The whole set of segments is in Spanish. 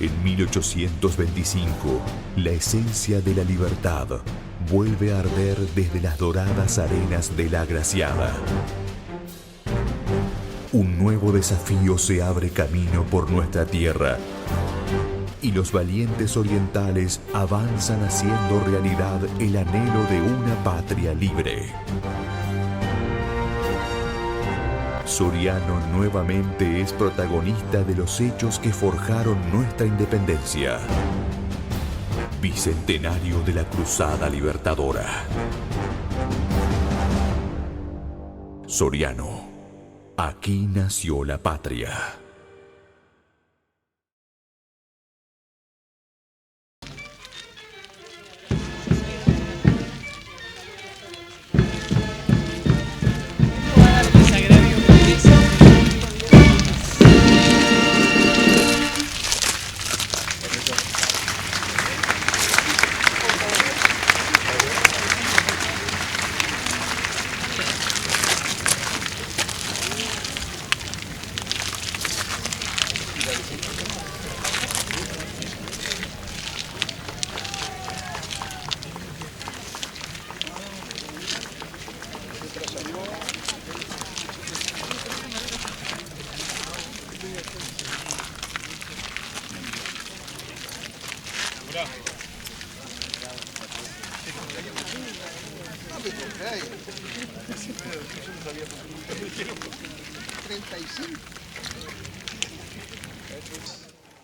En 1825, la esencia de la libertad vuelve a arder desde las doradas arenas de la Agraciada. Un nuevo desafío se abre camino por nuestra tierra y los valientes orientales avanzan haciendo realidad el anhelo de una patria libre. Soriano nuevamente es protagonista de los hechos que forjaron nuestra independencia. Bicentenario de la Cruzada Libertadora. Soriano. Aquí nació la patria.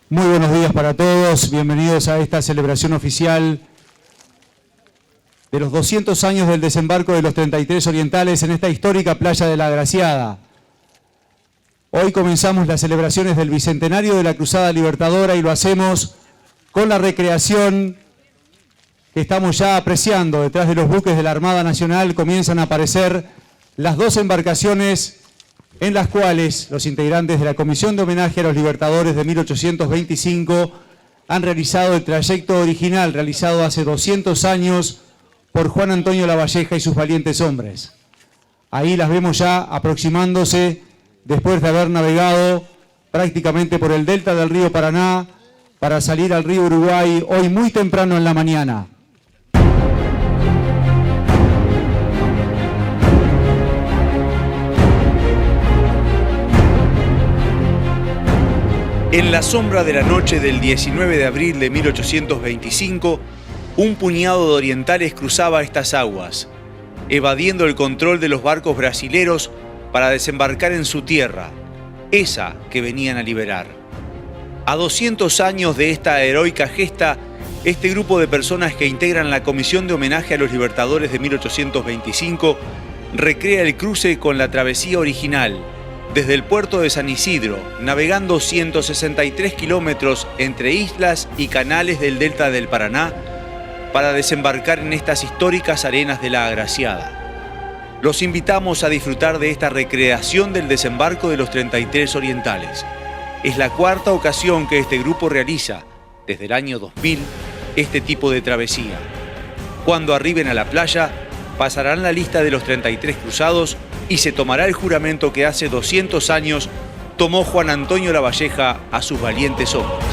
Muy buenos días para todos, bienvenidos a esta celebración oficial de los 200 años del desembarco de los 33 orientales en esta histórica playa de la Agraciada. Hoy comenzamos las celebraciones del Bicentenario de la Cruzada Libertadora y lo hacemos con la recreación que estamos ya apreciando. Detrás de los buques de la Armada Nacional comienzan a aparecer las dos embarcaciones en las cuales los integrantes de la Comisión de Homenaje a los Libertadores de 1825 han realizado el trayecto original realizado hace 200 años por Juan Antonio Lavalleja y sus valientes hombres. Ahí las vemos ya aproximándose después de haber navegado prácticamente por el delta del río Paraná para salir al río Uruguay hoy muy temprano en la mañana. En la sombra de la noche del 19 de abril de 1825, un puñado de orientales cruzaba estas aguas, evadiendo el control de los barcos brasileros para desembarcar en su tierra, esa que venían a liberar. A 200 años de esta heroica gesta, este grupo de personas que integran la Comisión de Homenaje a los Libertadores de 1825 recrea el cruce con la travesía original, desde el puerto de San Isidro, navegando 163 kilómetros entre islas y canales del delta del Paraná para desembarcar en estas históricas arenas de la Agraciada. Los invitamos a disfrutar de esta recreación del desembarco de los 33 orientales. Es la cuarta ocasión que este grupo realiza, desde el año 2000, este tipo de travesía. Cuando arriben a la playa, pasarán la lista de los 33 cruzados y se tomará el juramento que hace 200 años tomó Juan Antonio Lavalleja a sus valientes hombres.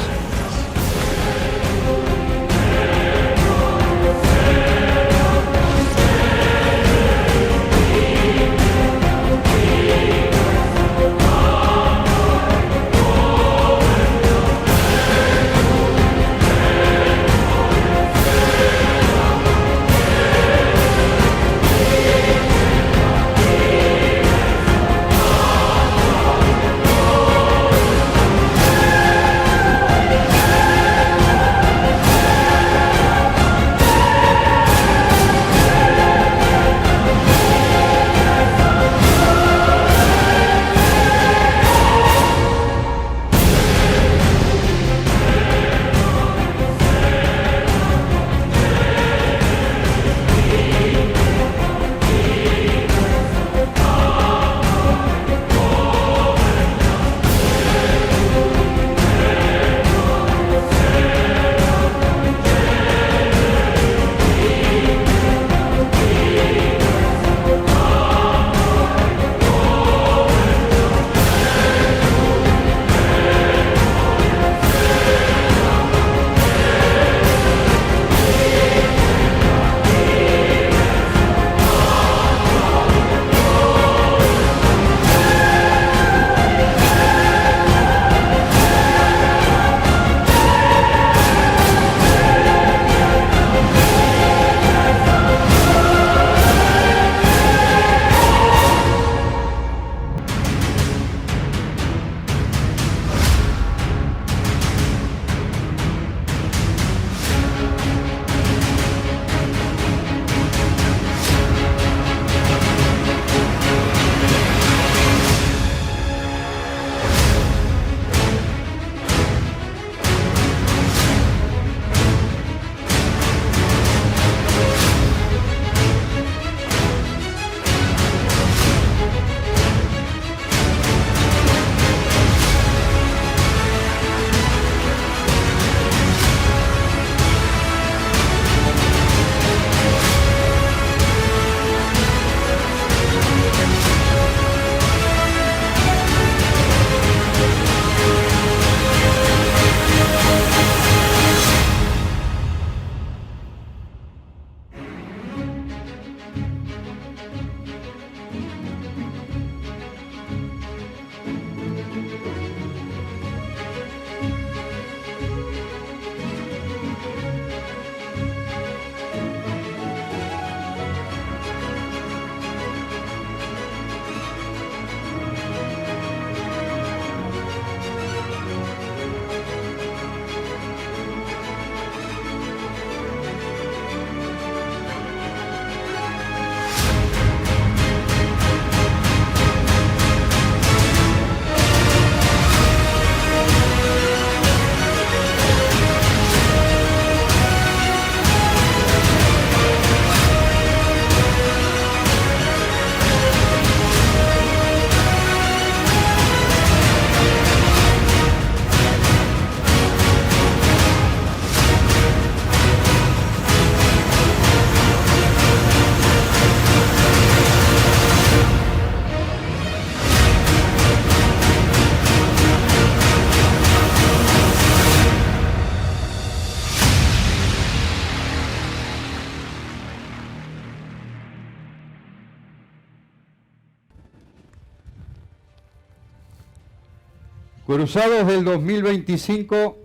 Cruzados del 2025,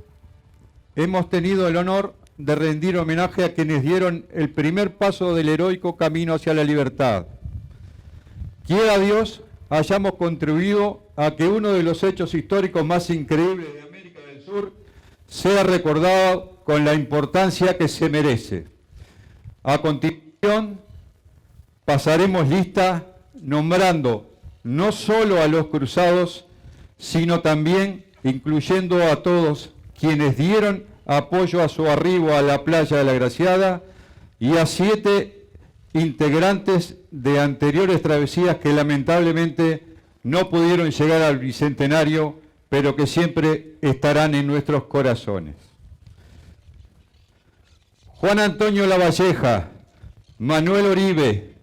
hemos tenido el honor de rendir homenaje a quienes dieron el primer paso del heroico camino hacia la libertad. Quiera Dios hayamos contribuido a que uno de los hechos históricos más increíbles de América del Sur sea recordado con la importancia que se merece. A continuación, pasaremos lista nombrando no solo a los cruzados, sino también incluyendo a todos quienes dieron apoyo a su arribo a la playa de la Agraciada y a 7 integrantes de anteriores travesías que lamentablemente no pudieron llegar al Bicentenario, pero que siempre estarán en nuestros corazones. Juan Antonio Lavalleja, Manuel Oribe,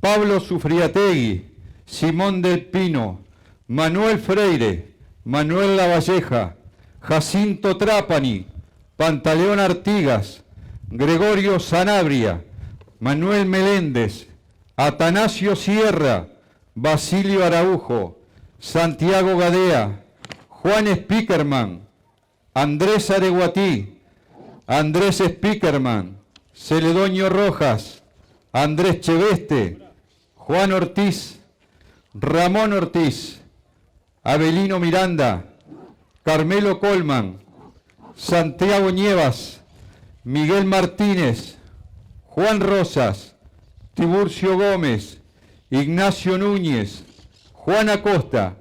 Pablo Sufriategui, Simón del Pino, Manuel Freire, Manuel Lavalleja, Jacinto Trapani, Pantaleón Artigas, Gregorio Sanabria, Manuel Meléndez, Atanasio Sierra, Basilio Araujo, Santiago Gadea, Juan Spickerman, Andrés Areguatí, Andrés Spickerman, Celedonio Rojas, Andrés Cheveste, Juan Ortiz, Ramón Ortiz, Abelino Miranda, Carmelo Colman, Santiago Nievas, Miguel Martínez, Juan Rosas, Tiburcio Gómez, Ignacio Núñez, Juan Acosta,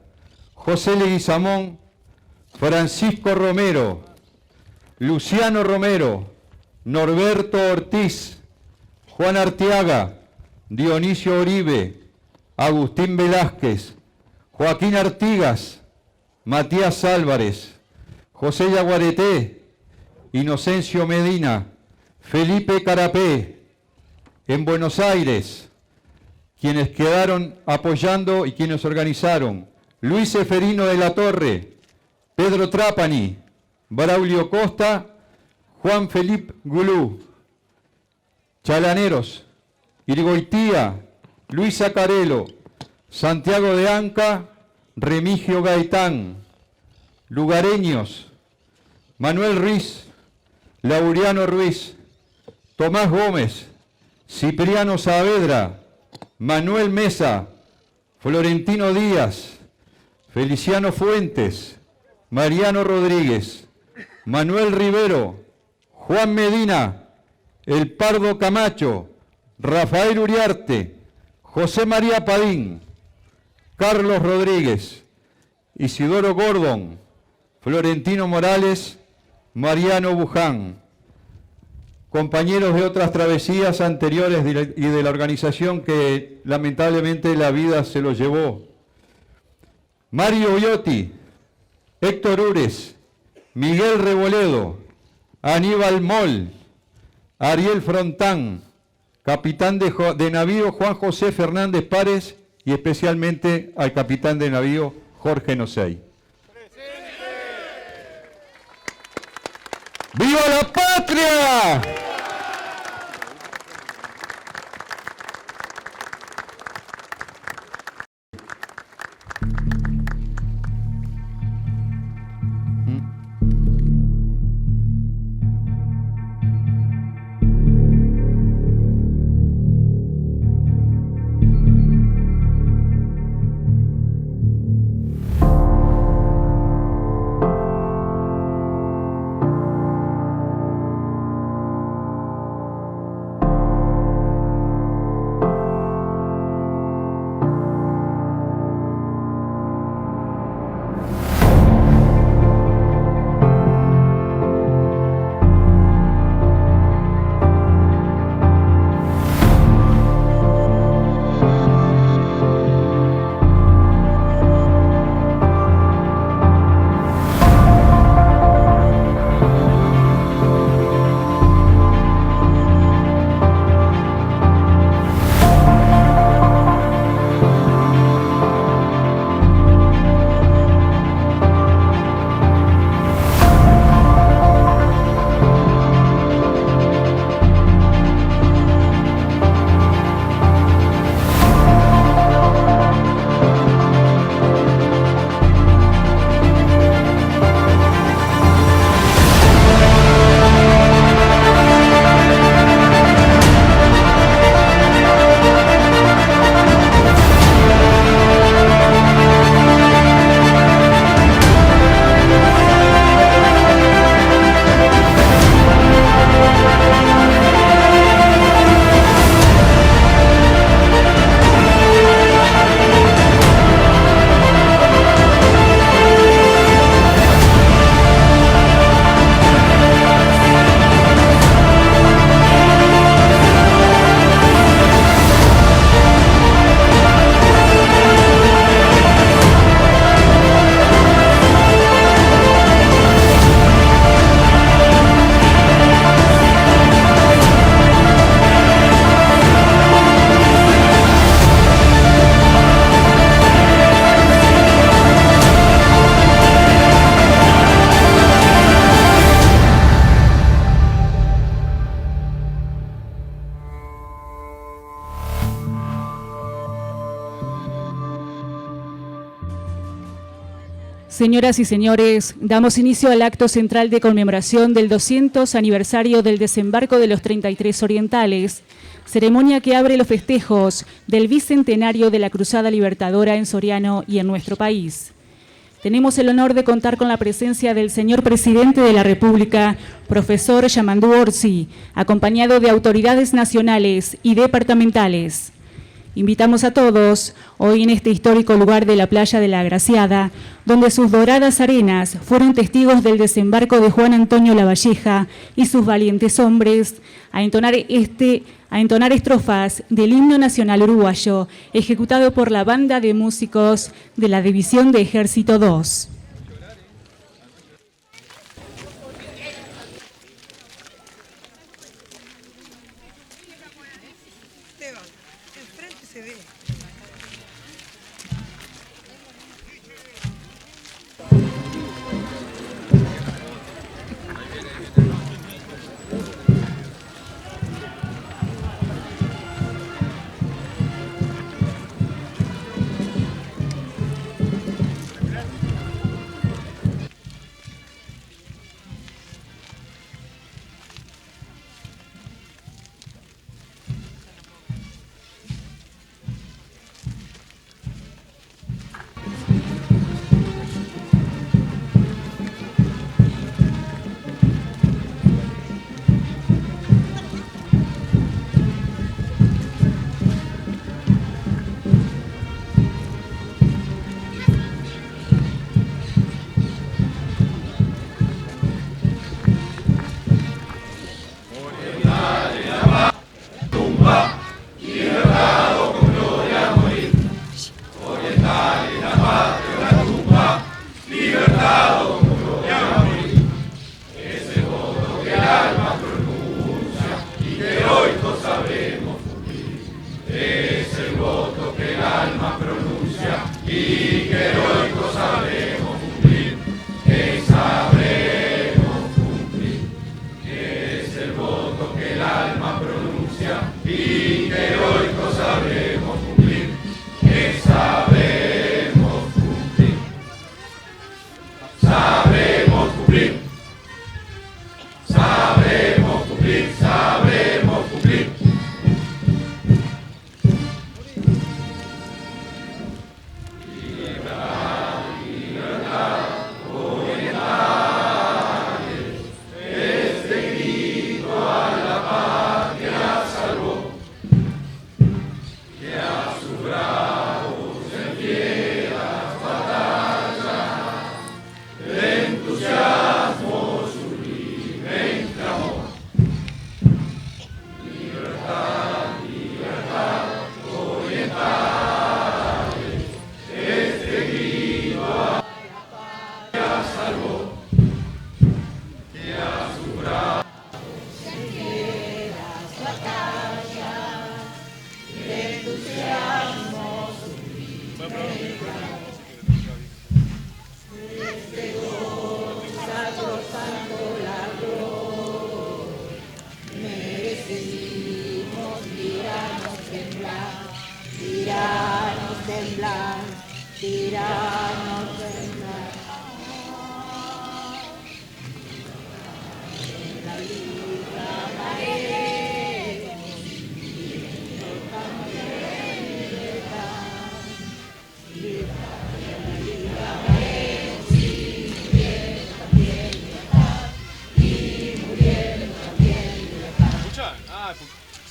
José Leguizamón, Francisco Romero, Luciano Romero, Norberto Ortiz, Juan Arteaga, Dionisio Oribe, Agustín Velázquez, Joaquín Artigas, Matías Álvarez, José Yaguareté, Inocencio Medina, Felipe Carapé, en Buenos Aires, quienes quedaron apoyando y quienes organizaron: Luis Seferino de la Torre, Pedro Trapani, Braulio Costa, Juan Felipe Gulú, Chalaneros, Irigoitía, Luis Acarelo, Santiago de Anca, Remigio Gaitán, lugareños: Manuel Ruiz, Laureano Ruiz, Tomás Gómez, Cipriano Saavedra, Manuel Mesa, Florentino Díaz, Feliciano Fuentes, Mariano Rodríguez, Manuel Rivero, Juan Medina, El Pardo Camacho, Rafael Uriarte, José María Padín, Carlos Rodríguez, Isidoro Gordon, Florentino Morales, Mariano Buján, compañeros de otras travesías anteriores y de la organización que lamentablemente la vida se los llevó: Mario Biotti, Héctor Ures, Miguel Reboledo, Aníbal Moll, Ariel Frontán, capitán de navío Juan José Fernández Párez y especialmente al capitán de navío Jorge Nosey. ¡Viva la patria! Señoras y señores, damos inicio al acto central de conmemoración del 200 aniversario del desembarco de los 33 orientales, ceremonia que abre los festejos del bicentenario de la Cruzada Libertadora en Soriano y en nuestro país. Tenemos el honor de contar con la presencia del señor Presidente de la República, profesor Yamandú Orsi, acompañado de autoridades nacionales y departamentales. Invitamos a todos, hoy en este histórico lugar de la playa de La Agraciada, donde sus doradas arenas fueron testigos del desembarco de Juan Antonio Lavalleja y sus valientes hombres, a entonar estrofas del himno nacional uruguayo, ejecutado por la banda de músicos de la División de Ejército 2.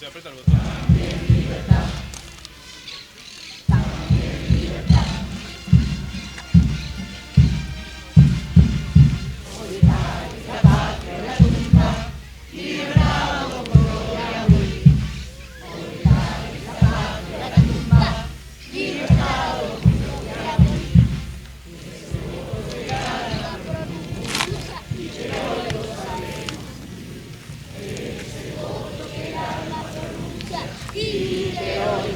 Se aprieta el botón. Y que hoy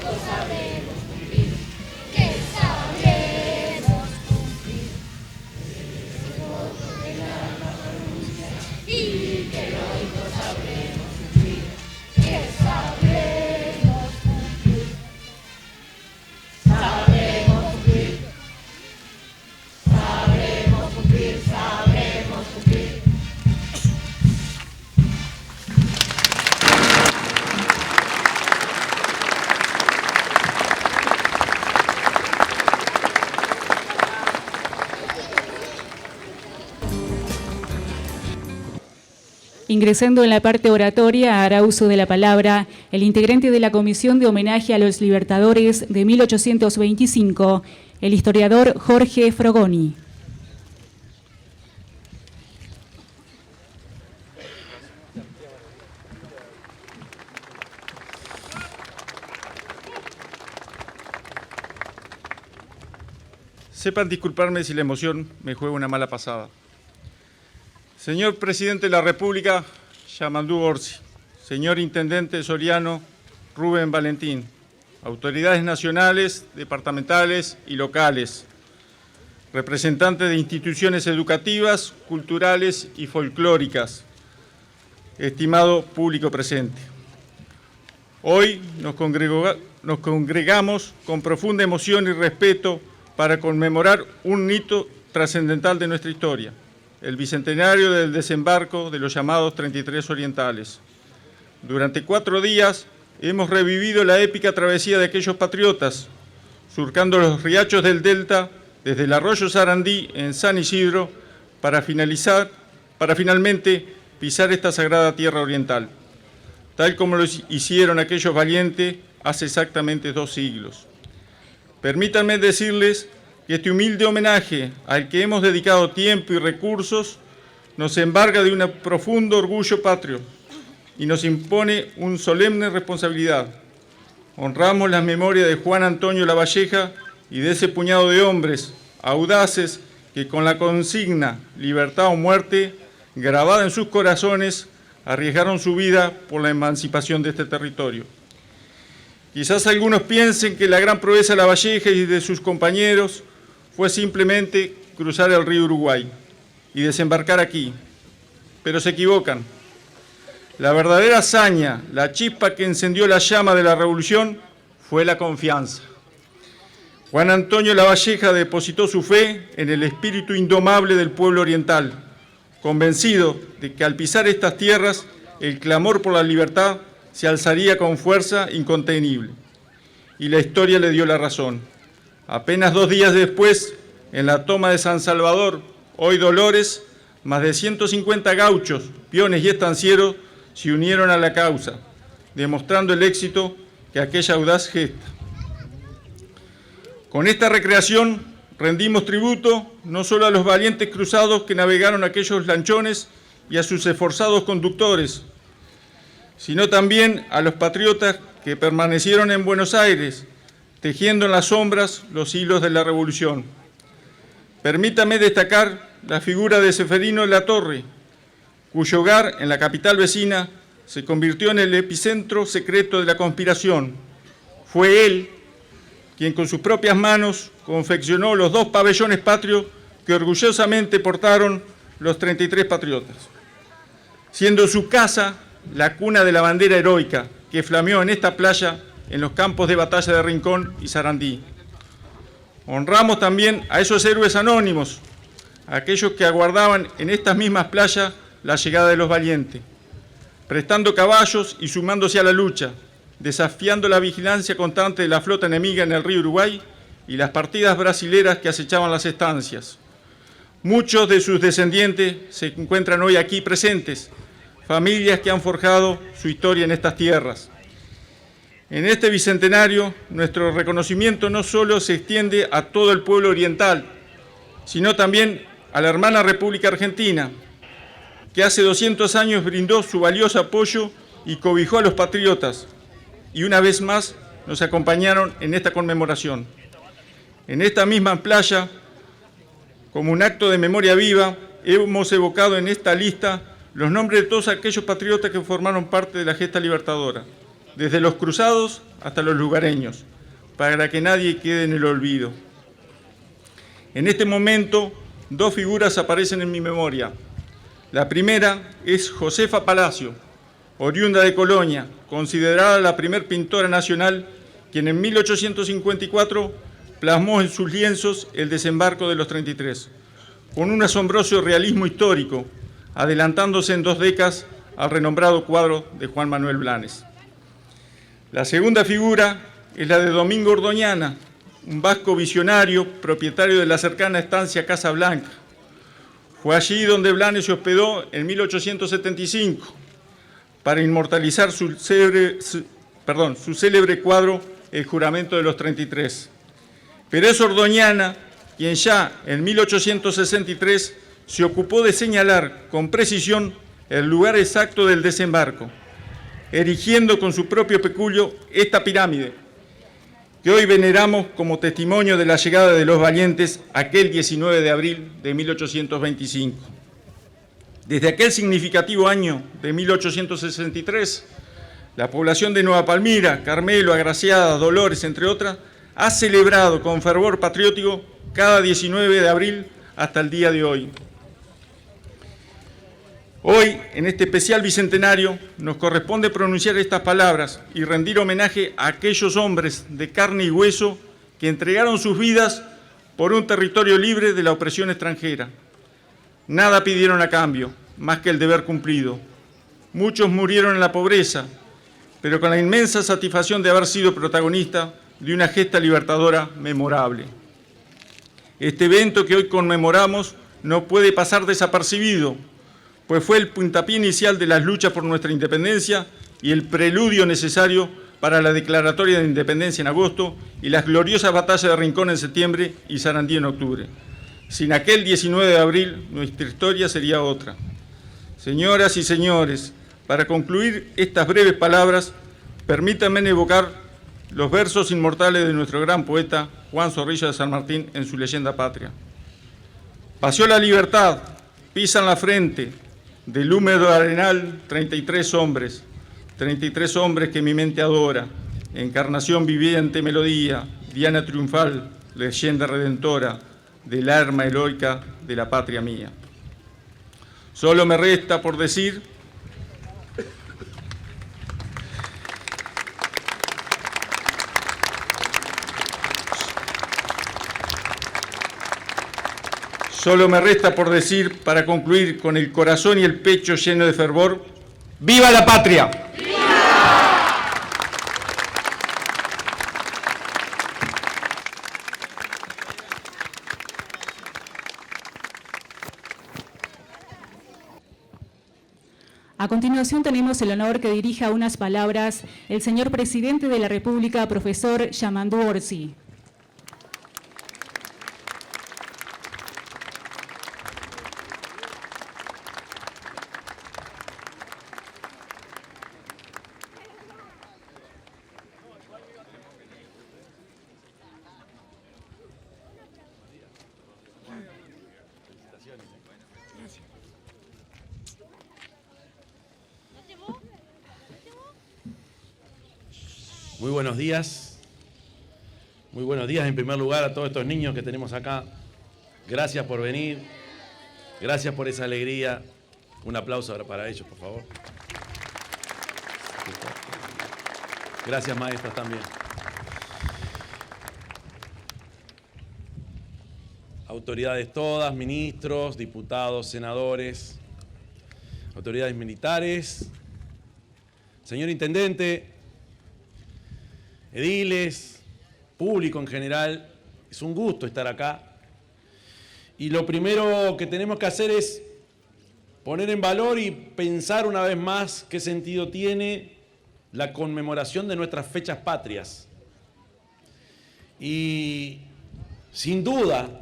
Ingresando en la parte oratoria, hará uso de la palabra el integrante de la Comisión de Homenaje a los Libertadores de 1825, el historiador Jorge Frogoni. Sepan disculparme si la emoción me juega una mala pasada. Señor Presidente de la República, Yamandú Orsi, señor Intendente Soriano, Rubén Valentín, autoridades nacionales, departamentales y locales, representantes de instituciones educativas, culturales y folclóricas, estimado público presente. Hoy nos congregamos con profunda emoción y respeto para conmemorar un hito trascendental de nuestra historia, el bicentenario del desembarco de los llamados 33 orientales. Durante 4 días hemos revivido la épica travesía de aquellos patriotas, surcando los riachos del Delta desde el arroyo Sarandí en San Isidro para finalmente pisar esta sagrada tierra oriental, tal como lo hicieron aquellos valientes hace exactamente 2 siglos. Permítanme decirles que este humilde homenaje al que hemos dedicado tiempo y recursos nos embarga de un profundo orgullo patrio y nos impone una solemne responsabilidad. Honramos la memoria de Juan Antonio Lavalleja y de ese puñado de hombres audaces que con la consigna «Libertad o muerte» grabada en sus corazones arriesgaron su vida por la emancipación de este territorio. Quizás algunos piensen que la gran proeza de Lavalleja y de sus compañeros fue simplemente cruzar el río Uruguay y desembarcar aquí, pero se equivocan. La verdadera hazaña, la chispa que encendió la llama de la revolución, fue la confianza. Juan Antonio Lavalleja depositó su fe en el espíritu indomable del pueblo oriental, convencido de que al pisar estas tierras, el clamor por la libertad se alzaría con fuerza incontenible. Y la historia le dio la razón. Apenas 2 días después, en la toma de San Salvador, hoy Dolores, más de 150 gauchos, peones y estancieros se unieron a la causa, demostrando el éxito que aquella audaz gesta. Con esta recreación rendimos tributo no solo a los valientes cruzados que navegaron aquellos lanchones y a sus esforzados conductores, sino también a los patriotas que permanecieron en Buenos Aires, tejiendo en las sombras los hilos de la revolución. Permítame destacar la figura de Seferino de la Torre, cuyo hogar en la capital vecina se convirtió en el epicentro secreto de la conspiración. Fue él quien con sus propias manos confeccionó los 2 pabellones patrios que orgullosamente portaron los 33 patriotas, siendo su casa la cuna de la bandera heroica que flameó en esta playa en los campos de batalla de Rincón y Sarandí. Honramos también a esos héroes anónimos, aquellos que aguardaban en estas mismas playas la llegada de los valientes, prestando caballos y sumándose a la lucha, desafiando la vigilancia constante de la flota enemiga en el río Uruguay y las partidas brasileras que acechaban las estancias. Muchos de sus descendientes se encuentran hoy aquí presentes, familias que han forjado su historia en estas tierras. En este bicentenario, nuestro reconocimiento no solo se extiende a todo el pueblo oriental, sino también a la hermana República Argentina, que hace 200 años brindó su valioso apoyo y cobijó a los patriotas, y una vez más nos acompañaron en esta conmemoración. En esta misma playa, como un acto de memoria viva, hemos evocado en esta lista los nombres de todos aquellos patriotas que formaron parte de la gesta libertadora, desde los cruzados hasta los lugareños, para que nadie quede en el olvido. En este momento, 2 figuras aparecen en mi memoria. La primera es Josefa Palacio, oriunda de Colonia, considerada la primer pintora nacional, quien en 1854 plasmó en sus lienzos el desembarco de los 33, con un asombroso realismo histórico, adelantándose en 2 décadas al renombrado cuadro de Juan Manuel Blanes. La segunda figura es la de Domingo Ordoñana, un vasco visionario, propietario de la cercana estancia Casa Blanca. Fue allí donde Blanes se hospedó en 1875 para inmortalizar su célebre cuadro El juramento de los 33. Pero es Ordoñana quien ya en 1863 se ocupó de señalar con precisión el lugar exacto del desembarco, erigiendo con su propio peculio esta pirámide, que hoy veneramos como testimonio de la llegada de los valientes aquel 19 de abril de 1825. Desde aquel significativo año de 1863, la población de Nueva Palmira, Carmelo, Agraciada, Dolores, entre otras, ha celebrado con fervor patriótico cada 19 de abril hasta el día de hoy. Hoy, en este especial bicentenario, nos corresponde pronunciar estas palabras y rendir homenaje a aquellos hombres de carne y hueso que entregaron sus vidas por un territorio libre de la opresión extranjera. Nada pidieron a cambio, más que el deber cumplido. Muchos murieron en la pobreza, pero con la inmensa satisfacción de haber sido protagonista de una gesta libertadora memorable. Este evento que hoy conmemoramos no puede pasar desapercibido, pues fue el puntapié inicial de las luchas por nuestra independencia y el preludio necesario para la declaratoria de independencia en agosto y las gloriosas batallas de Rincón en septiembre y Sarandí en octubre. Sin aquel 19 de abril, nuestra historia sería otra. Señoras y señores, para concluir estas breves palabras, permítanme evocar los versos inmortales de nuestro gran poeta Juan Zorrilla de San Martín en su Leyenda Patria. Paseó la libertad, pisan la frente, del húmedo arenal 33 hombres que mi mente adora, encarnación viviente melodía, diana triunfal, leyenda redentora, del arma heroica de la patria mía. Solo me resta por decir para concluir con el corazón y el pecho lleno de fervor: ¡viva la patria! A continuación tenemos el honor que dirija unas palabras el señor Presidente de la República, profesor Yamandu Orsi. Muy buenos días. Muy buenos días en primer lugar a todos estos niños que tenemos acá. Gracias por venir. Gracias por esa alegría. Un aplauso para ellos, por favor. Gracias, maestros, también. Autoridades todas, ministros, diputados, senadores, autoridades militares, señor intendente, ediles, público en general, es un gusto estar acá. Y lo primero que tenemos que hacer es poner en valor y pensar una vez más qué sentido tiene la conmemoración de nuestras fechas patrias. Y sin duda,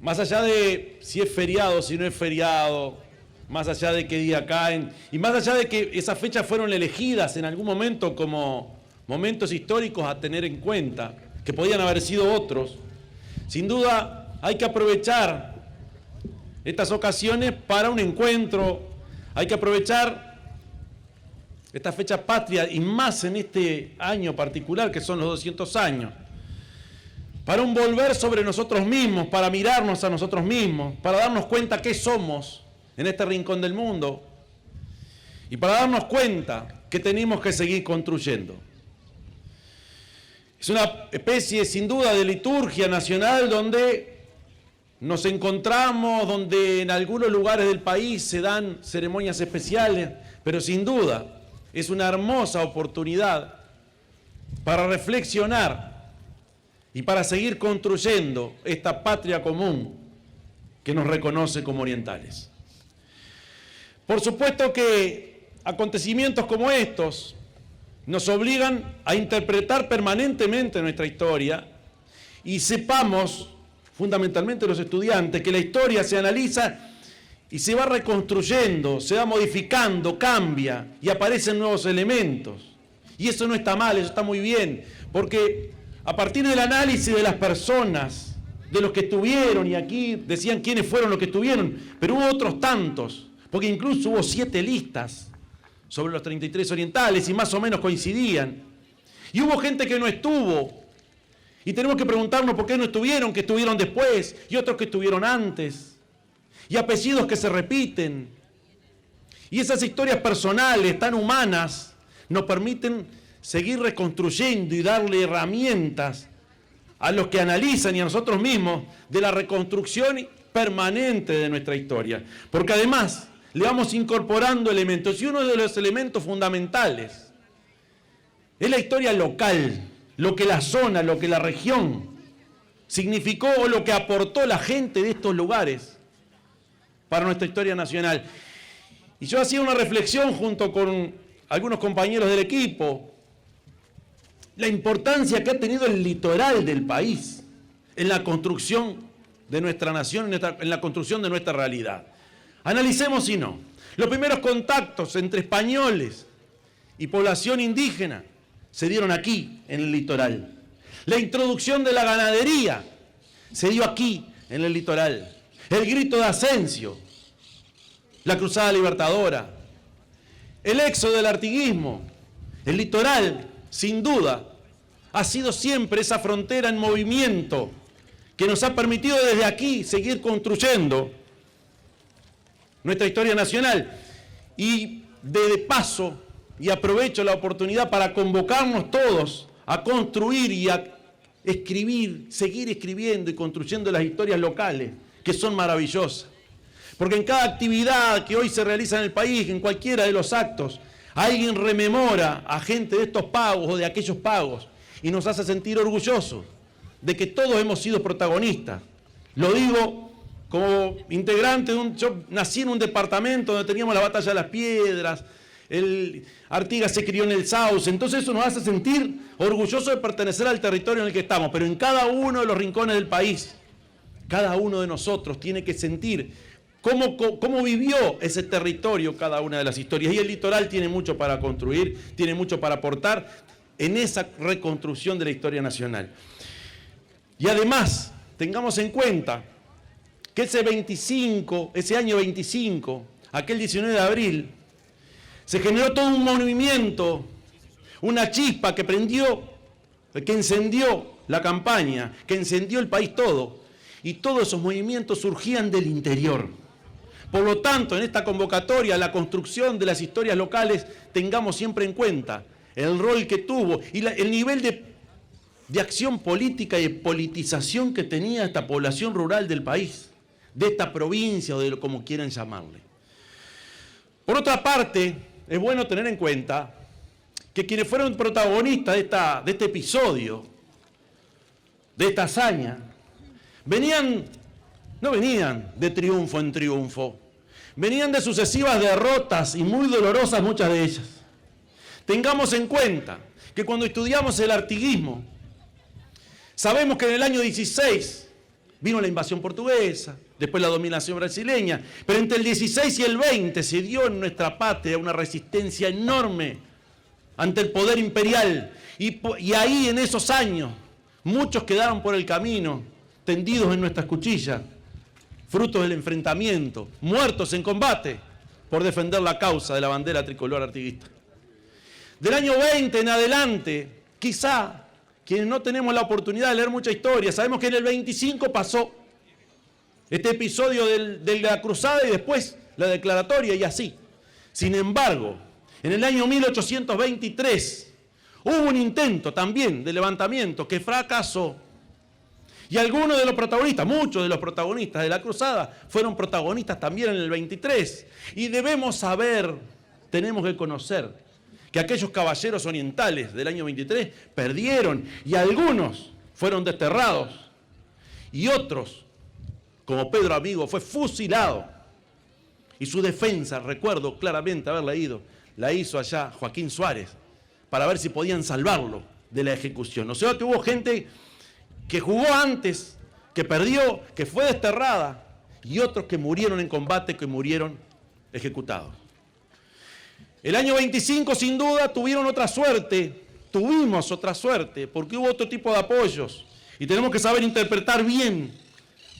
más allá de si es feriado, si no es feriado, más allá de qué día caen, y más allá de que esas fechas fueron elegidas en algún momento como momentos históricos a tener en cuenta, que podían haber sido otros, sin duda hay que aprovechar estas ocasiones para un encuentro, hay que aprovechar estas fechas patrias, y más en este año particular que son los 200 años, para un volver sobre nosotros mismos, para mirarnos a nosotros mismos, para darnos cuenta qué somos en este rincón del mundo y para darnos cuenta que tenemos que seguir construyendo. Es una especie sin duda de liturgia nacional donde nos encontramos, donde en algunos lugares del país se dan ceremonias especiales, pero sin duda es una hermosa oportunidad para reflexionar y para seguir construyendo esta patria común que nos reconoce como orientales. Por supuesto que acontecimientos como estos nos obligan a interpretar permanentemente nuestra historia y sepamos, fundamentalmente los estudiantes, que la historia se analiza y se va reconstruyendo, se va modificando, cambia y aparecen nuevos elementos. Y eso no está mal, eso está muy bien, porque a partir del análisis de las personas, de los que estuvieron, y aquí decían quiénes fueron los que estuvieron, pero hubo otros tantos, porque incluso hubo 7 listas sobre los 33 orientales y más o menos coincidían. Y hubo gente que no estuvo, y tenemos que preguntarnos por qué no estuvieron, que estuvieron después, y otros que estuvieron antes, y apellidos que se repiten. Y esas historias personales tan humanas nos permiten seguir reconstruyendo y darle herramientas a los que analizan y a nosotros mismos de la reconstrucción permanente de nuestra historia. Porque además le vamos incorporando elementos, y uno de los elementos fundamentales es la historia local, lo que la zona, lo que la región significó o lo que aportó la gente de estos lugares para nuestra historia nacional. Y yo hacía una reflexión junto con algunos compañeros del equipo, la importancia que ha tenido el litoral del país en la construcción de nuestra nación, en la construcción de nuestra realidad. Analicemos si no. Los primeros contactos entre españoles y población indígena se dieron aquí, en el litoral. La introducción de la ganadería se dio aquí, en el litoral. El grito de Asensio, la Cruzada Libertadora, el éxodo del artiguismo, el litoral, sin duda, ha sido siempre esa frontera en movimiento que nos ha permitido desde aquí seguir construyendo nuestra historia nacional. Y de paso, y aprovecho la oportunidad para convocarnos todos a construir y a escribir, seguir escribiendo y construyendo las historias locales, que son maravillosas. Porque en cada actividad que hoy se realiza en el país, en cualquiera de los actos, alguien rememora a gente de estos pagos o de aquellos pagos y nos hace sentir orgullosos de que todos hemos sido protagonistas. Lo digo como integrante yo nací en un departamento donde teníamos la batalla de las piedras, Artigas se crió en el Sauce, entonces eso nos hace sentir orgullosos de pertenecer al territorio en el que estamos, pero en cada uno de los rincones del país, cada uno de nosotros tiene que sentir cómo vivió ese territorio cada una de las historias. Y el litoral tiene mucho para construir, tiene mucho para aportar en esa reconstrucción de la historia nacional. Y además, tengamos en cuenta que ese año 25, aquel 19 de abril, se generó todo un movimiento, una chispa que encendió la campaña, que encendió el país todo. Y todos esos movimientos surgían del interior. Por lo tanto, en esta convocatoria, la construcción de las historias locales, tengamos siempre en cuenta el rol que tuvo y el nivel de acción política y de politización que tenía esta población rural del país, de esta provincia o de como quieran llamarle. Por otra parte, es bueno tener en cuenta que quienes fueron protagonistas de este episodio, de esta hazaña, no venían de triunfo en triunfo, venían de sucesivas derrotas y muy dolorosas muchas de ellas. Tengamos en cuenta que cuando estudiamos el artiguismo, sabemos que en el año 16 vino la invasión portuguesa, después la dominación brasileña, pero entre el 16 y el 20 se dio en nuestra patria una resistencia enorme ante el poder imperial, y ahí en esos años muchos quedaron por el camino, tendidos en nuestras cuchillas, frutos del enfrentamiento, muertos en combate por defender la causa de la bandera tricolor artiguista. Del año 20 en adelante, quizá quienes no tenemos la oportunidad de leer mucha historia, sabemos que en el 25 pasó este episodio de la cruzada y después la declaratoria y así. Sin embargo, en el año 1823 hubo un intento también de levantamiento que fracasó. Y algunos de los protagonistas, muchos de los protagonistas de la cruzada, fueron protagonistas también en el 23. Y debemos saber, tenemos que conocer, que aquellos caballeros orientales del año 23 perdieron y algunos fueron desterrados y otros como Pedro Amigo, fue fusilado. Y su defensa, recuerdo claramente haber leído, la hizo allá Joaquín Suárez, para ver si podían salvarlo de la ejecución. O sea que hubo gente que jugó antes, que perdió, que fue desterrada, y otros que murieron en combate, que murieron ejecutados. El año 25, sin duda, tuvimos otra suerte, porque hubo otro tipo de apoyos. Y tenemos que saber interpretar bien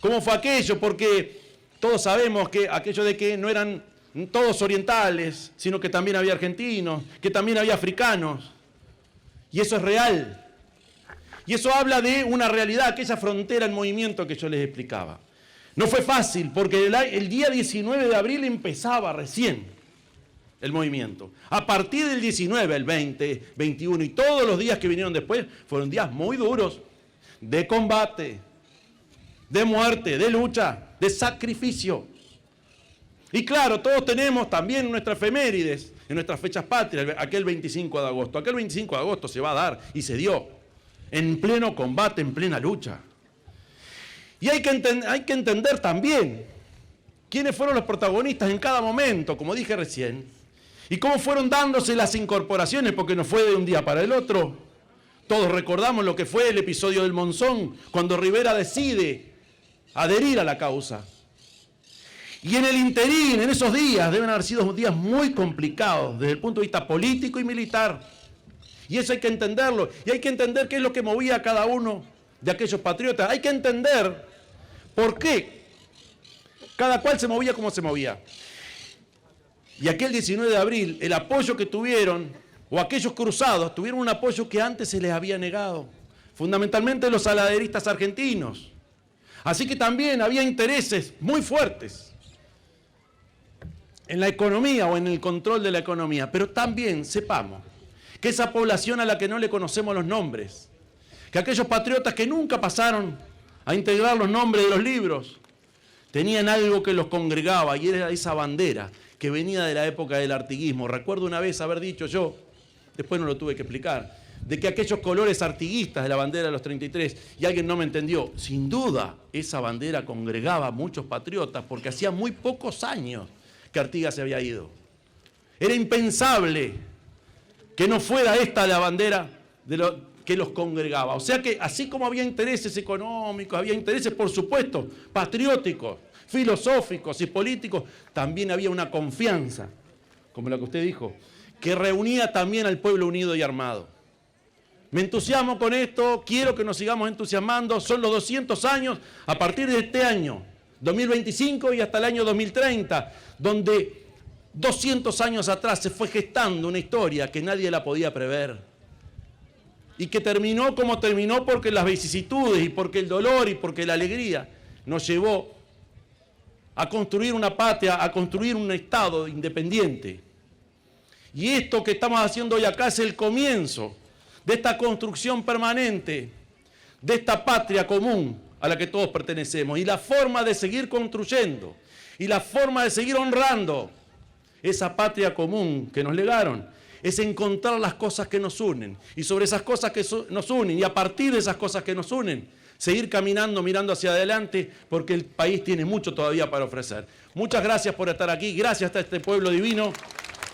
cómo fue aquello, porque todos sabemos que aquello de que no eran todos orientales, sino que también había argentinos, que también había africanos. Y eso es real. Y eso habla de una realidad, aquella frontera en movimiento que yo les explicaba. No fue fácil, porque el día 19 de abril empezaba recién el movimiento. A partir del 19, el 20, 21 y todos los días que vinieron después, fueron días muy duros, de combate, de muerte, de lucha, de sacrificio. Y claro, todos tenemos también nuestras efemérides, en nuestras fechas patrias, aquel 25 de agosto. Aquel 25 de agosto se va a dar y se dio en pleno combate, en plena lucha. Y hay que entender también quiénes fueron los protagonistas en cada momento, como dije recién, y cómo fueron dándose las incorporaciones, porque no fue de un día para el otro. Todos recordamos lo que fue el episodio del Monzón, cuando Rivera decide adherir a la causa. Y en el interín, en esos días, deben haber sido días muy complicados desde el punto de vista político y militar. Y eso hay que entenderlo. Y hay que entender qué es lo que movía a cada uno de aquellos patriotas. Hay que entender por qué cada cual se movía como se movía. Y aquel 19 de abril, el apoyo que tuvieron, o aquellos cruzados, tuvieron un apoyo que antes se les había negado. Fundamentalmente los saladeristas argentinos. Así que también había intereses muy fuertes en la economía o en el control de la economía. Pero también sepamos que esa población a la que no le conocemos los nombres, que aquellos patriotas que nunca pasaron a integrar los nombres de los libros, tenían algo que los congregaba y era esa bandera que venía de la época del artiguismo. Recuerdo una vez haber dicho yo, después no lo tuve que explicar, de que aquellos colores artiguistas de la bandera de los 33, y alguien no me entendió, sin duda esa bandera congregaba a muchos patriotas porque hacía muy pocos años que Artigas se había ido. Era impensable que no fuera esta la bandera que los congregaba. O sea que así como había intereses económicos, había intereses, por supuesto, patrióticos, filosóficos y políticos, también había una confianza, como la que usted dijo, que reunía también al pueblo unido y armado. Me entusiasmo con esto, quiero que nos sigamos entusiasmando, son los 200 años a partir de este año, 2025 y hasta el año 2030, donde 200 años atrás se fue gestando una historia que nadie la podía prever. Y que terminó como terminó porque las vicisitudes y porque el dolor y porque la alegría nos llevó a construir una patria, a construir un Estado independiente. Y esto que estamos haciendo hoy acá es el comienzo de esta construcción permanente, de esta patria común a la que todos pertenecemos. Y la forma de seguir construyendo, y la forma de seguir honrando esa patria común que nos legaron, es encontrar las cosas que nos unen. Y sobre esas cosas que nos unen, y a partir de esas cosas que nos unen, seguir caminando, mirando hacia adelante, porque el país tiene mucho todavía para ofrecer. Muchas gracias por estar aquí, gracias a este pueblo divino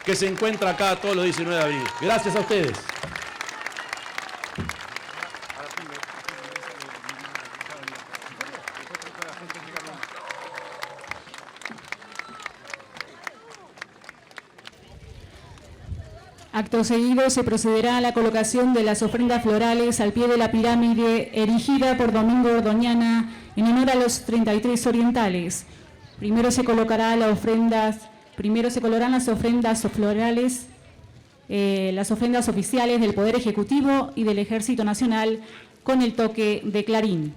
que se encuentra acá todos los 19 de abril. Gracias a ustedes. Acto seguido se procederá a la colocación de las ofrendas florales al pie de la pirámide erigida por Domingo Ordoñana en honor a los 33 orientales. Primero se colocarán las ofrendas florales, las ofrendas oficiales del Poder Ejecutivo y del Ejército Nacional con el toque de clarín.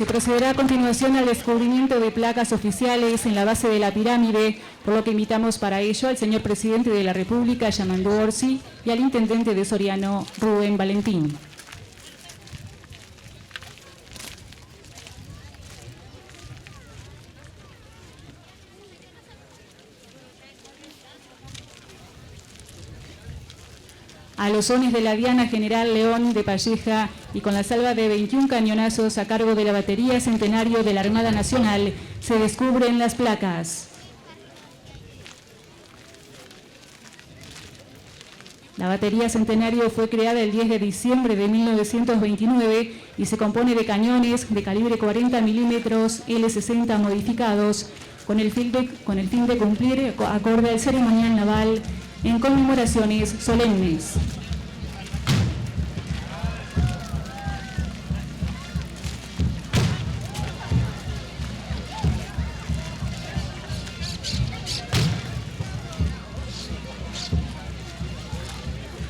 Se procederá a continuación al descubrimiento de placas oficiales en la base de la pirámide, por lo que invitamos para ello al señor Presidente de la República, Yamandu Orsi, y al Intendente de Soriano, Rubén Valentín. A los sones de la Diana General León de Palleja y con la salva de 21 cañonazos a cargo de la Batería Centenario de la Armada Nacional, se descubren las placas. La Batería Centenario fue creada el 10 de diciembre de 1929 y se compone de cañones de calibre 40 milímetros L60 modificados con el fin de cumplir acorde al ceremonial naval en conmemoraciones solemnes.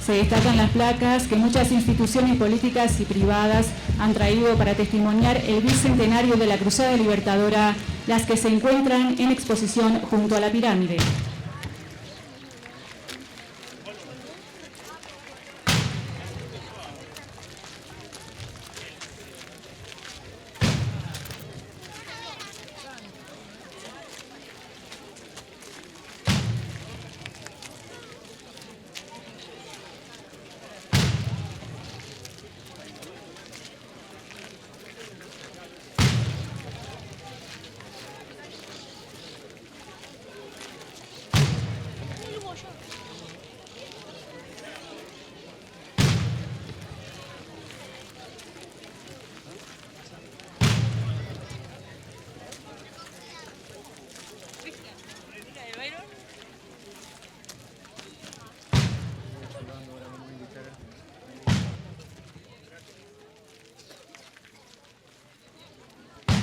Se destacan las placas que muchas instituciones políticas y privadas han traído para testimoniar el bicentenario de la Cruzada Libertadora, las que se encuentran en exposición junto a la pirámide.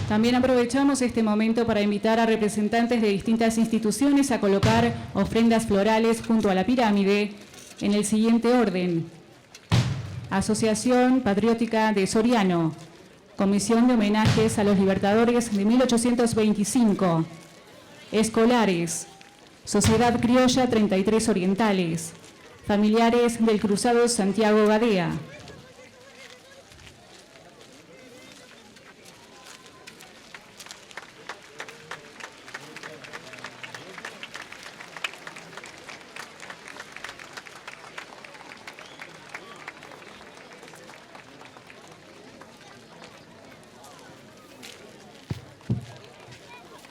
También aprovechamos este momento para invitar a representantes de distintas instituciones a colocar ofrendas florales junto a la pirámide en el siguiente orden: Asociación Patriótica de Soriano, Comisión de Homenajes a los Libertadores de 1825, Escolares, Sociedad Criolla 33 Orientales, Familiares del Cruzado Santiago Gadea.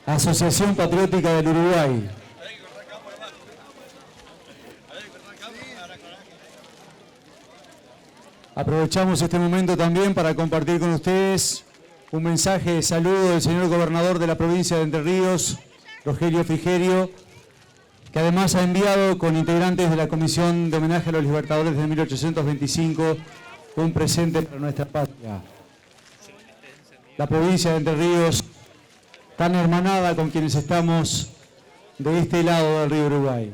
Asociación Patriótica del Uruguay. Aprovechamos este momento también para compartir con ustedes un mensaje de saludo del señor gobernador de la provincia de Entre Ríos, Rogelio Frigerio, que además ha enviado con integrantes de la Comisión de Homenaje a los Libertadores de 1825 un presente para nuestra patria. La provincia de Entre Ríos, tan hermanada con quienes estamos de este lado del río Uruguay.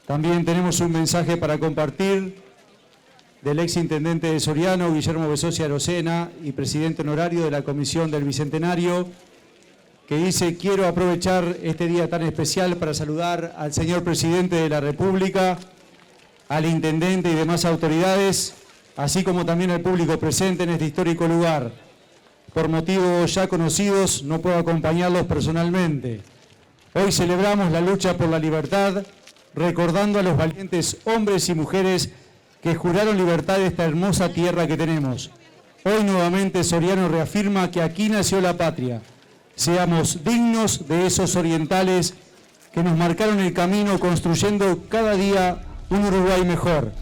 También tenemos un mensaje para compartir del exintendente de Soriano, Guillermo Besosi Arocena, y presidente honorario de la Comisión del Bicentenario, que dice: quiero aprovechar este día tan especial para saludar al señor presidente de la República, al intendente y demás autoridades, así como también al público presente en este histórico lugar. Por motivos ya conocidos, no puedo acompañarlos personalmente. Hoy celebramos la lucha por la libertad, recordando a los valientes hombres y mujeres que juraron libertad de esta hermosa tierra que tenemos. Hoy nuevamente Soriano reafirma que aquí nació la patria. Seamos dignos de esos orientales que nos marcaron el camino construyendo cada día un Uruguay mejor.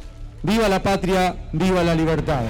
¡Viva la patria! ¡Viva la libertad!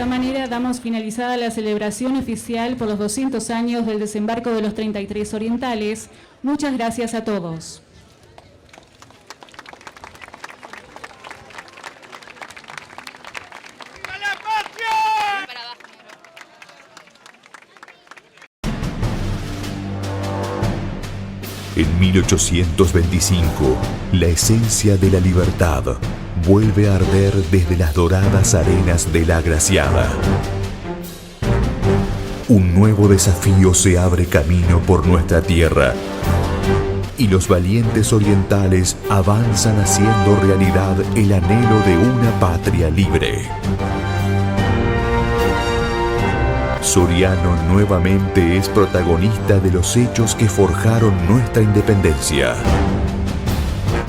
esta manera damos finalizada la celebración oficial por los 200 años del desembarco de los 33 orientales. Muchas gracias a todos. En 1825, la esencia de la libertad vuelve a arder desde las doradas arenas de la Agraciada. Un nuevo desafío se abre camino por nuestra tierra y los valientes orientales avanzan haciendo realidad el anhelo de una patria libre. Soriano nuevamente es protagonista de los hechos que forjaron nuestra independencia.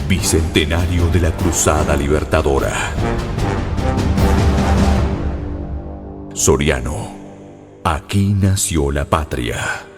Bicentenario de la Cruzada Libertadora. Soriano, aquí nació la patria.